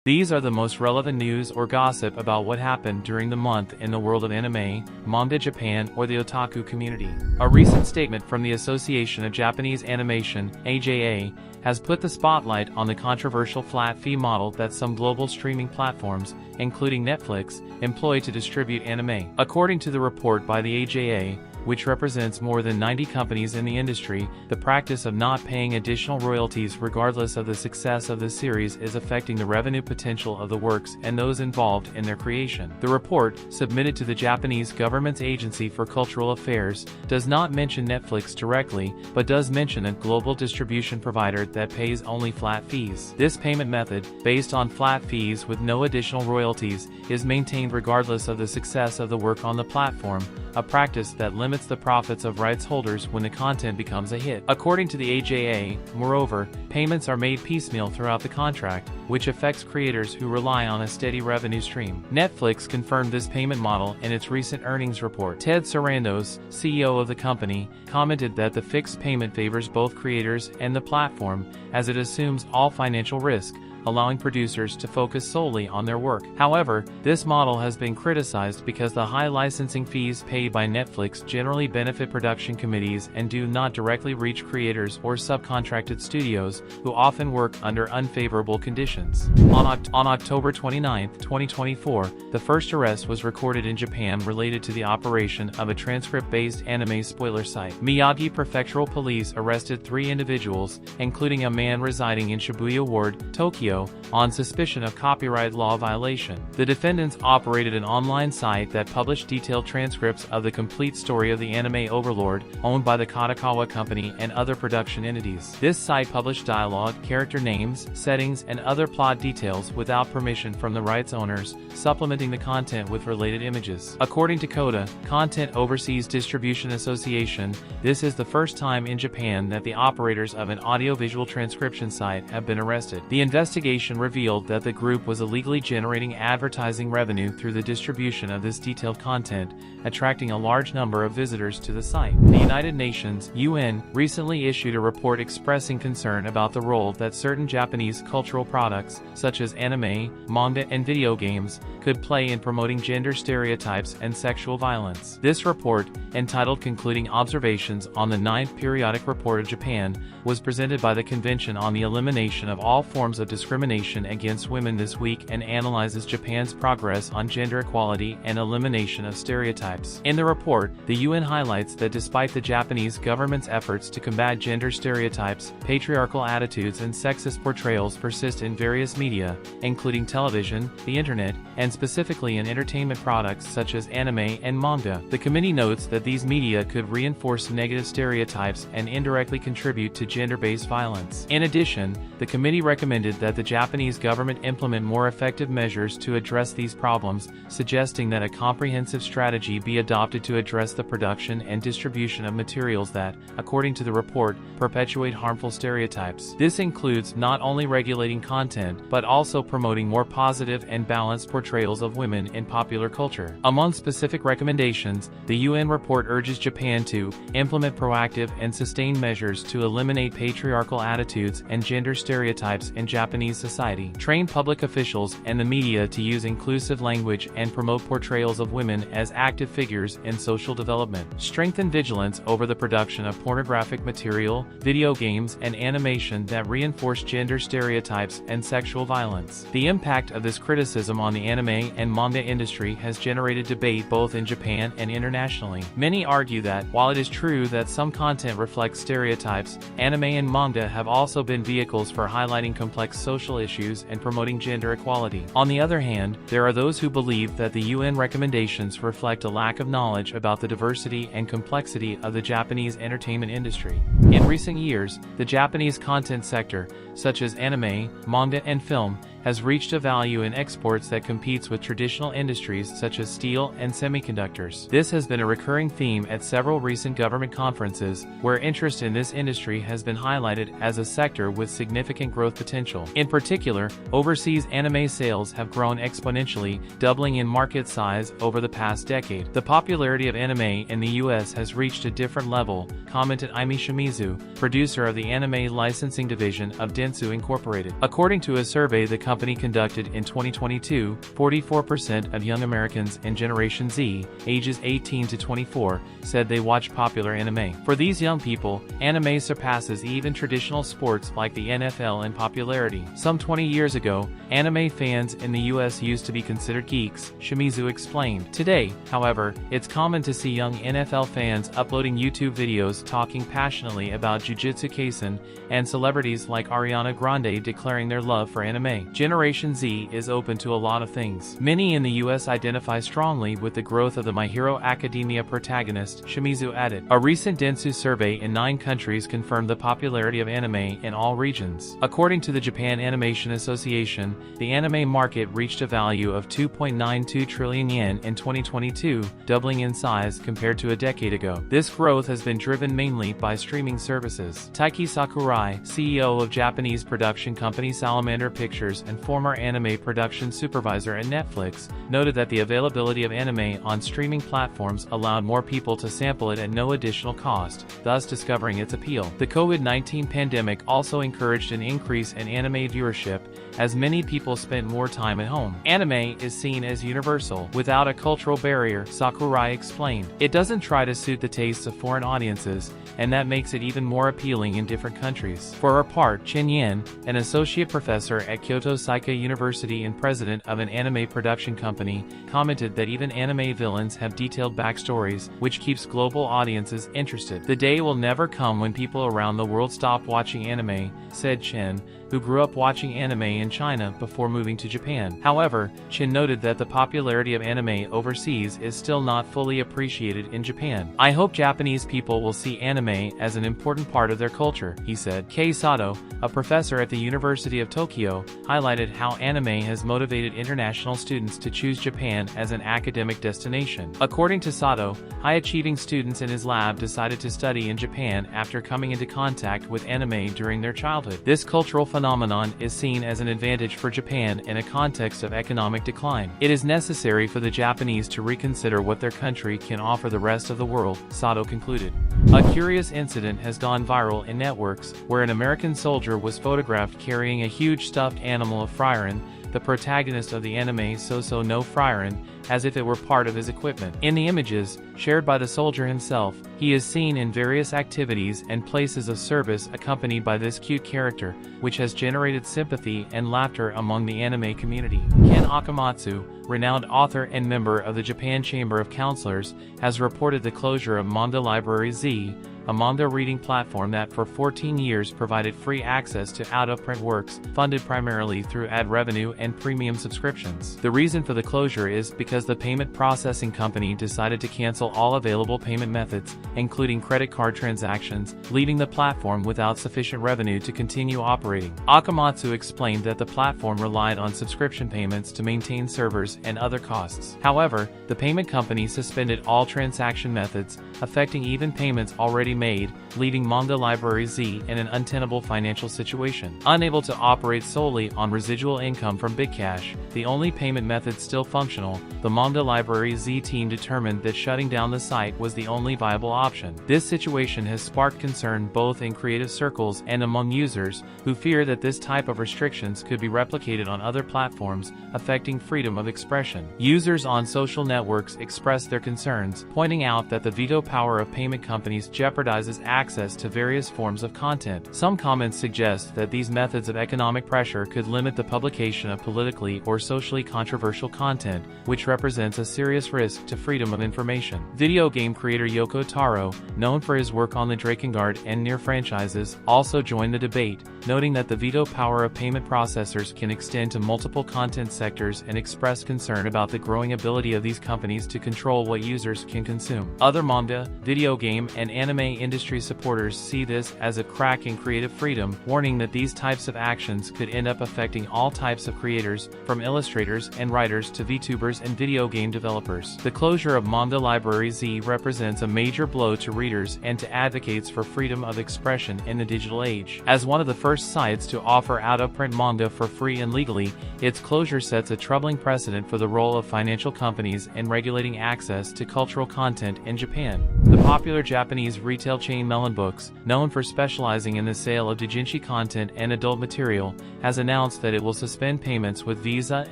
These are the most relevant news or gossip about what happened during the month in the world of anime, manga Japan, or the otaku community. A recent statement from the Association of Japanese Animation, AJA, has put the spotlight on the controversial flat fee model that some global streaming platforms, including Netflix, employ to distribute anime. According to the report by the AJA, which represents more than 90 companies in the industry, the practice of not paying additional royalties regardless of the success of the series is affecting the revenue potential of the works and those involved in their creation. The report, submitted to the Japanese government's Agency for Cultural Affairs, does not mention Netflix directly, but does mention a global distribution provider that pays only flat fees. This payment method, based on flat fees with no additional royalties, is maintained regardless of the success of the work on the platform, a practice that limits the profits of rights holders when the content becomes a hit. According to the AJA, moreover, payments are made piecemeal throughout the contract, which affects creators who rely on a steady revenue stream. Netflix confirmed this payment model in its recent earnings report. Ted Sarandos, CEO of the company, commented that the fixed payment favors both creators and the platform, as it assumes all financial risk, allowing producers to focus solely on their work. However, this model has been criticized because the high licensing fees paid by Netflix generally benefit production committees and do not directly reach creators or subcontracted studios, who often work under unfavorable conditions. On October 29, 2024, the first arrest was recorded in Japan related to the operation of a transcript-based anime spoiler site. Miyagi Prefectural Police arrested 3 individuals, including a man residing in Shibuya Ward, Tokyo, on suspicion of copyright law violation. The defendants operated an online site that published detailed transcripts of the complete story of the anime Overlord, owned by the Kadokawa Company and other production entities. This site published dialogue, character names, settings, and other plot details without permission from the rights owners, supplementing the content with related images. According to CODA, Content Overseas Distribution Association, this is the first time in Japan that the operators of an audiovisual transcription site have been arrested. The investigation revealed that the group was illegally generating advertising revenue through the distribution of this detailed content, attracting a large number of visitors to the site. The United Nations (UN) recently issued a report expressing concern about the role that certain Japanese cultural products, such as anime, manga, and video games, could play in promoting gender stereotypes and sexual violence. This report, entitled Concluding Observations on the 9th Periodic Report of Japan, was presented by the Convention on the Elimination of All Forms of Discrimination Against Women this week and analyzes Japan's progress on gender equality and elimination of stereotypes. In the report, the UN highlights that despite the Japanese government's efforts to combat gender stereotypes, patriarchal attitudes and sexist portrayals persist in various media, including television, the internet, and specifically in entertainment products such as anime and manga. The committee notes that these media could reinforce negative stereotypes and indirectly contribute to gender-based violence. In addition, the committee recommended that the Japanese government implement more effective measures to address these problems, suggesting that a comprehensive strategy be adopted to address the production and distribution of materials that, according to the report, perpetuate harmful stereotypes. This includes not only regulating content, but also promoting more positive and balanced portrayals of women in popular culture. Among specific recommendations, the UN report urges Japan to implement proactive and sustained measures to eliminate patriarchal attitudes and gender stereotypes in Japanese society, train public officials and the media to use inclusive language and promote portrayals of women as active figures in social development, strengthen vigilance over the production of pornographic material, video games, and animation that reinforce gender stereotypes and sexual violence. The impact of this criticism on the anime and manga industry has generated debate both in Japan and internationally. Many argue that, while it is true that some content reflects stereotypes, anime and manga have also been vehicles for highlighting complex social issues and promoting gender equality. On the other hand, there are those who believe that the UN recommendations reflect a lack of knowledge about the diversity and complexity of the Japanese entertainment industry. In recent years, the Japanese content sector, such as anime, manga, and film, has reached a value in exports that competes with traditional industries such as steel and semiconductors. This has been a recurring theme at several recent government conferences, where interest in this industry has been highlighted as a sector with significant growth potential. In particular, overseas anime sales have grown exponentially, doubling in market size over the past decade. The popularity of anime in the US has reached a different level, commented Aimi Shimizu, producer of the anime licensing division of Dentsu Incorporated. According to a survey the company conducted in 2022, 44% of young Americans in Generation Z, ages 18 to 24, said they watch popular anime. For these young people, anime surpasses even traditional sports like the NFL in popularity. Some 20 years ago, anime fans in the US used to be considered geeks, Shimizu explained. Today, however, it's common to see young NFL fans uploading YouTube videos talking passionately about Jujutsu Kaisen, and celebrities like Ariana Grande declaring their love for anime. Generation Z is open to a lot of things. Many in the US identify strongly with the growth of the My Hero Academia protagonist, Shimizu added. A recent Dentsu survey in 9 countries confirmed the popularity of anime in all regions. According to the Japan Animation Association, the anime market reached a value of 2.92 trillion yen in 2022, doubling in size compared to a decade ago. This growth has been driven mainly by streaming services. Taiki Sakurai, CEO of Japanese production company Salamander Pictures and former anime production supervisor at Netflix, noted that the availability of anime on streaming platforms allowed more people to sample it at no additional cost, thus discovering its appeal. The COVID-19 pandemic also encouraged an increase in anime viewership, as many people spent more time at home. Anime is seen as universal, without a cultural barrier, Sakurai explained. It doesn't try to suit the tastes of foreign audiences, and that makes it even more appealing in different countries. For her part, Chen Yen, an associate professor at Kyoto Seika University and president of an anime production company, commented that even anime villains have detailed backstories, which keeps global audiences interested. The day will never come when people around the world stop watching anime, said Chen, who grew up watching anime in China before moving to Japan. However, Chen noted that the popularity of anime overseas is still not fully appreciated in Japan. I hope Japanese people will see anime as an important part of their culture, he said. Kei Sato, a professor at the University of Tokyo, highlighted how anime has motivated international students to choose Japan as an academic destination. According to Sato, high-achieving students in his lab decided to study in Japan after coming into contact with anime during their childhood. This cultural phenomenon is seen as an advantage for Japan in a context of economic decline. It is necessary for the Japanese to reconsider what their country can offer the rest of the world, Sato concluded. A curious incident has gone viral in networks, where an American soldier was photographed carrying a huge stuffed animal of Frieren, the protagonist of the anime So-So no Frieren, as if it were part of his equipment. In the images, shared by the soldier himself, he is seen in various activities and places of service accompanied by this cute character, which has generated sympathy and laughter among the anime community. Ken Akamatsu, renowned author and member of the Japan Chamber of Counselors, has reported the closure of Manga Library Z, a manga reading platform that for 14 years provided free access to out-of-print works, funded primarily through ad revenue and premium subscriptions. The reason for the closure is because the payment processing company decided to cancel all available payment methods, including credit card transactions, leaving the platform without sufficient revenue to continue operating. Akamatsu explained that the platform relied on subscription payments to maintain servers and other costs. However, the payment company suspended all transaction methods, affecting even payments already made, leaving Manga Library Z in an untenable financial situation. Unable to operate solely on residual income from BitCash, the only payment method still functional, the Manga Library Z team determined that shutting down the site was the only viable option. This situation has sparked concern both in creative circles and among users, who fear that this type of restrictions could be replicated on other platforms, affecting freedom of expression. Users on social networks expressed their concerns, pointing out that the veto power of payment companies jeopardizes access to various forms of content. Some comments suggest that these methods of economic pressure could limit the publication of politically or socially controversial content, which represents a serious risk to freedom of information. Video game creator Yoko Taro, known for his work on the Drakengard and Nier franchises, also joined the debate, noting that the veto power of payment processors can extend to multiple content sectors and expressed concern about the growing ability of these companies to control what users can consume. Other manga, video game, and anime industry supporters see this as a crack in creative freedom, warning that these types of actions could end up affecting all types of creators, from illustrators and writers to VTubers and video game developers. The closure of Manga Library Z represents a major blow to readers and to advocates for freedom of expression in the digital age. As one of the first sites to offer out-of-print manga for free and legally, its closure sets a troubling precedent for the role of financial companies in regulating access to cultural content in Japan. The popular Japanese retail chain Melonbooks, known for specializing in the sale of doujinshi content and adult material, has announced that it will suspend payments with Visa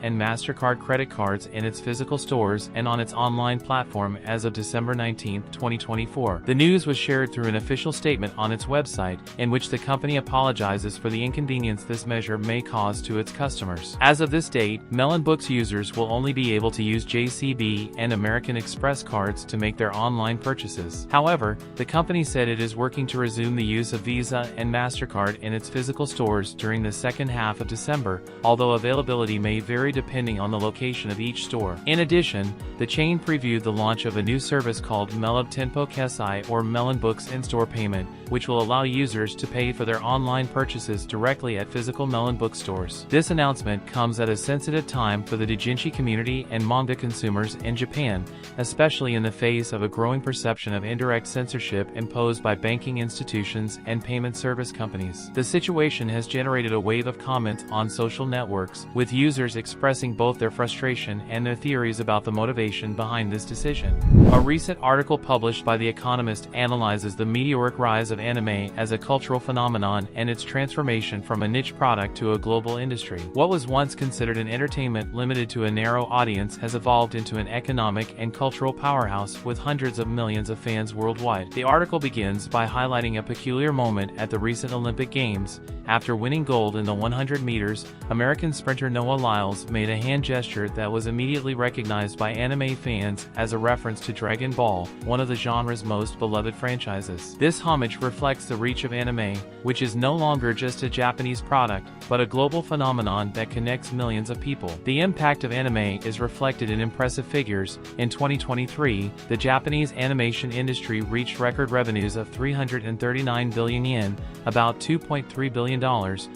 and MasterCard credit cards in its physical stores and on its online platform as of December 19, 2024. The news was shared through an official statement on its website, in which the company apologizes for the inconvenience this measure may cause to its customers. As of this date, Melonbooks users will only be able to use JCB and American Express cards to make their online purchases. However, the company said it is working to resume the use of Visa and MasterCard in its physical stores during the second half of December, although availability may vary depending on the location of each store. In addition, the chain previewed the launch of a new service called Melon Tenpo Kesai or Melonbooks in-store payment, which will allow users to pay for their online purchases directly at physical Melonbooks stores. This announcement comes at a sensitive time for the doujinshi community and manga consumers in Japan, especially in the face of a growing perception of indirect censorship imposed by banking institutions and payment service companies. The situation has generated a wave of comments on social networks, with users expressing both their frustration and their theories about the motivation behind this decision. A recent article published by The Economist analyzes the meteoric rise of anime as a cultural phenomenon and its transformation from a niche product to a global industry. What was once considered an entertainment limited to a narrow audience has evolved into an economic and cultural powerhouse with hundreds of millions of fans worldwide. The article begins by highlighting a peculiar moment at the recent Olympic Games. After winning gold in the 100 meters, American sprinter Noah Lyles made a hand gesture that was immediately recognized by anime fans as a reference to Dragon Ball, one of the genre's most beloved franchises. This homage reflects the reach of anime, which is no longer just a Japanese product, but a global phenomenon that connects millions of people. The impact of anime is reflected in impressive figures. In 2023, the Japanese animation industry reached record revenues of 339 billion yen, about $2.3 billion,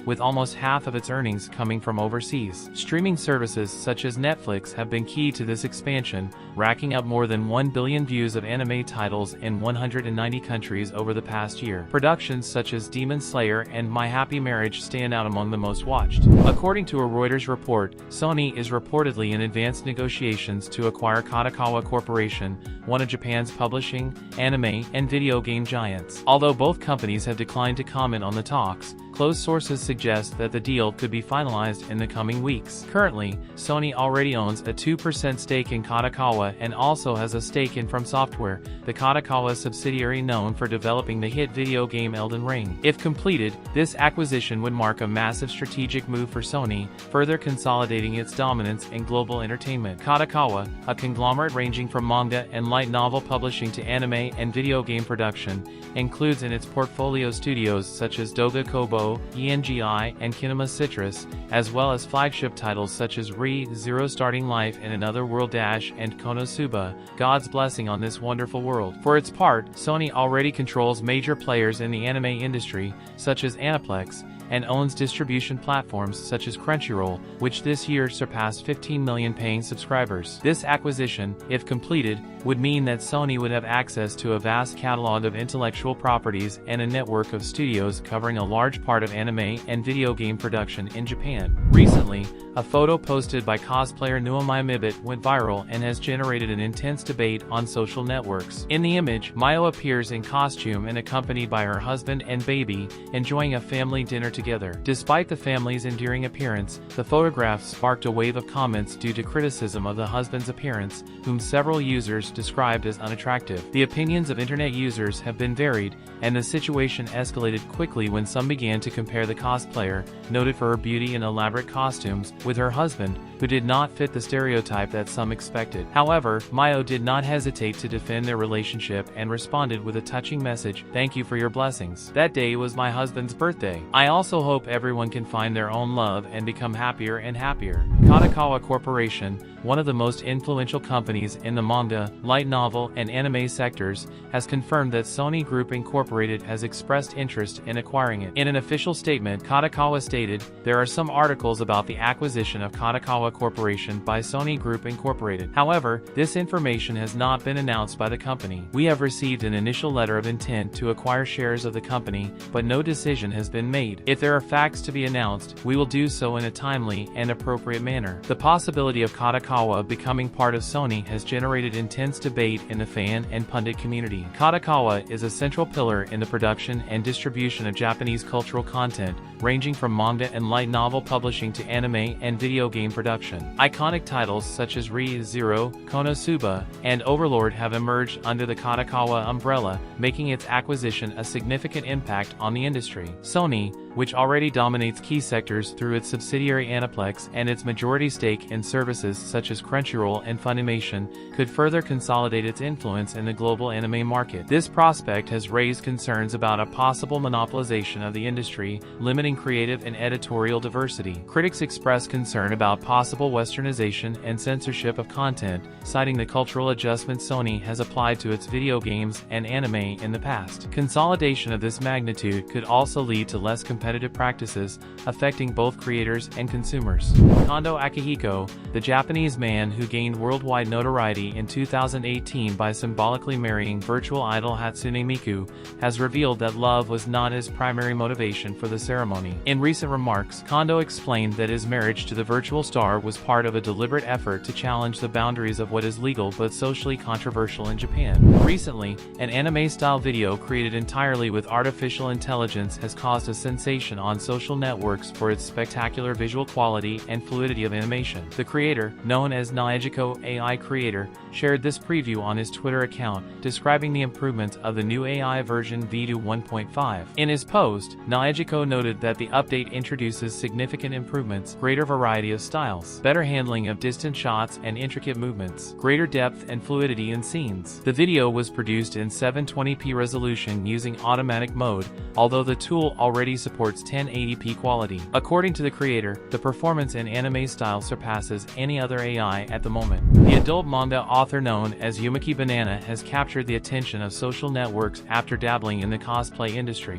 with almost half of its earnings coming from overseas. Streaming services such as Netflix have been key to this expansion, racking up more than 1 billion views of anime titles in 190 countries over the past year. Productions such as Demon Slayer and My Happy Marriage stand out among the most watched. According to a Reuters report, Sony is reportedly in advanced negotiations to acquire Kadokawa Corporation, one of Japan's publishing, anime, and video game giants. Although both companies have declined to comment on the talks, close sources suggest that the deal could be finalized in the coming weeks. Currently, Sony already owns a 2% stake in Kadokawa and also has a stake in From Software, the Kadokawa subsidiary known for developing the hit video game Elden Ring. If completed, this acquisition would mark a massive strategic move for Sony, further consolidating its dominance in global entertainment. Kadokawa, a conglomerate ranging from manga and light novel publishing to anime and video game production, includes in its portfolio studios such as Doga Kobo, ENGI, and Kinema Citrus, as well as flagship titles such as Re-Zero Starting Life in Another World and Konosuba, God's Blessing on This Wonderful World. For its part, Sony already controls major players in the anime industry, such as Aniplex, and owns distribution platforms such as Crunchyroll, which this year surpassed 15 million paying subscribers. This acquisition, if completed, would mean that Sony would have access to a vast catalog of intellectual properties and a network of studios covering a large part of anime and video game production in Japan. Recently, a photo posted by cosplayer Nuamaya Mibit went viral and has generated an intense debate on social networks. In the image, Mayo appears in costume and accompanied by her husband and baby, enjoying a family dinner together. Despite the family's endearing appearance, the photograph sparked a wave of comments due to criticism of the husband's appearance, whom several users described as unattractive. The opinions of internet users have been varied, and the situation escalated quickly when some began to compare the cosplayer, noted for her beauty and elaborate costumes, with her husband, who did not fit the stereotype that some expected. However, Mayo did not hesitate to defend their relationship and responded with a touching message: "Thank you for your blessings. That day was my husband's birthday. I also hope everyone can find their own love and become happier and happier." Kadokawa Corporation, one of the most influential companies in the manga, light novel, and anime sectors, has confirmed that Sony Group Incorporated has expressed interest in acquiring it. In an official statement, Kadokawa stated, "There are some articles about the acquisition of Kadokawa Corporation by Sony Group Incorporated. However, this information has not been announced by the company. We have received an initial letter of intent to acquire shares of the company, but no decision has been made. If there are facts to be announced, we will do so in a timely and appropriate manner." The possibility of Kadokawa Kadokawa becoming part of Sony has generated intense debate in the fan and pundit community. Kadokawa is a central pillar in the production and distribution of Japanese cultural content, ranging from manga and light novel publishing to anime and video game production. Iconic titles such as Re:Zero, Konosuba, and Overlord have emerged under the Kadokawa umbrella, making its acquisition a significant impact on the industry. Sony, which already dominates key sectors through its subsidiary Aniplex and its majority stake in services such as Crunchyroll and Funimation, could further consolidate its influence in the global anime market. This prospect has raised concerns about a possible monopolization of the industry, limiting creative and editorial diversity. Critics express concern about possible westernization and censorship of content, citing the cultural adjustments Sony has applied to its video games and anime in the past. Consolidation of this magnitude could also lead to less competitive practices, affecting both creators and consumers. Kondo Akihiko, the Japanese man who gained worldwide notoriety in 2018 by symbolically marrying virtual idol Hatsune Miku, has revealed that love was not his primary motivation for the ceremony. In recent remarks, Kondo explained that his marriage to the virtual star was part of a deliberate effort to challenge the boundaries of what is legal but socially controversial in Japan. Recently, an anime-style video created entirely with artificial intelligence has caused a sensation on social networks for its spectacular visual quality and fluidity of animation. The creator, known as Naejiko AI Creator, shared this preview on his Twitter account, describing the improvements of the new AI version V2 1.5. In his post, Naejiko noted that the update introduces significant improvements, greater variety of styles, better handling of distant shots and intricate movements, greater depth and fluidity in scenes. The video was produced in 720p resolution using automatic mode, although the tool already supports 1080p quality. According to the creator, the performance in anime style surpasses any other AI at the moment. The adult manga author known as Yumaki Banana has captured the attention of social networks after dabbling in the cosplay industry.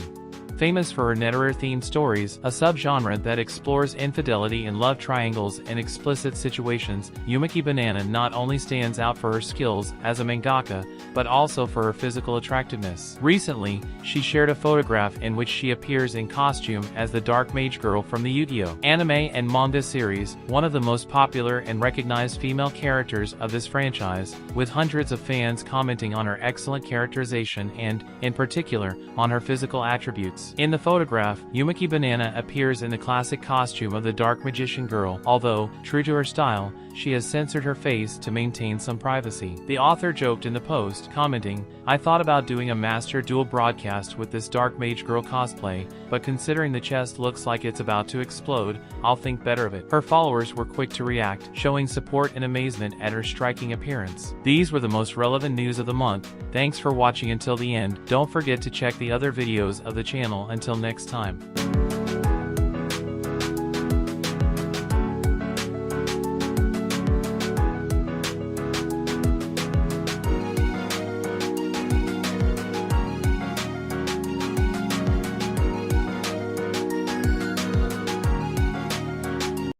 Famous for her netterer-themed stories, a subgenre that explores infidelity and love triangles in explicit situations, Yumaki Banana not only stands out for her skills as a mangaka, but also for her physical attractiveness. Recently, she shared a photograph in which she appears in costume as the Dark Mage Girl from the Yu-Gi-Oh! Anime and manga series, one of the most popular and recognized female characters of this franchise, with hundreds of fans commenting on her excellent characterization and, in particular, on her physical attributes. In the photograph, Yumaki Banana appears in the classic costume of the Dark Magician Girl, although, true to her style, she has censored her face to maintain some privacy. The author joked in the post, commenting, "I thought about doing a Master Duel broadcast with this Dark Mage Girl cosplay, but considering the chest looks like it's about to explode, I'll think better of it." Her followers were quick to react, showing support and amazement at her striking appearance. These were the most relevant news of the month. Thanks for watching until the end. Don't forget to check the other videos of the channel. Until next time.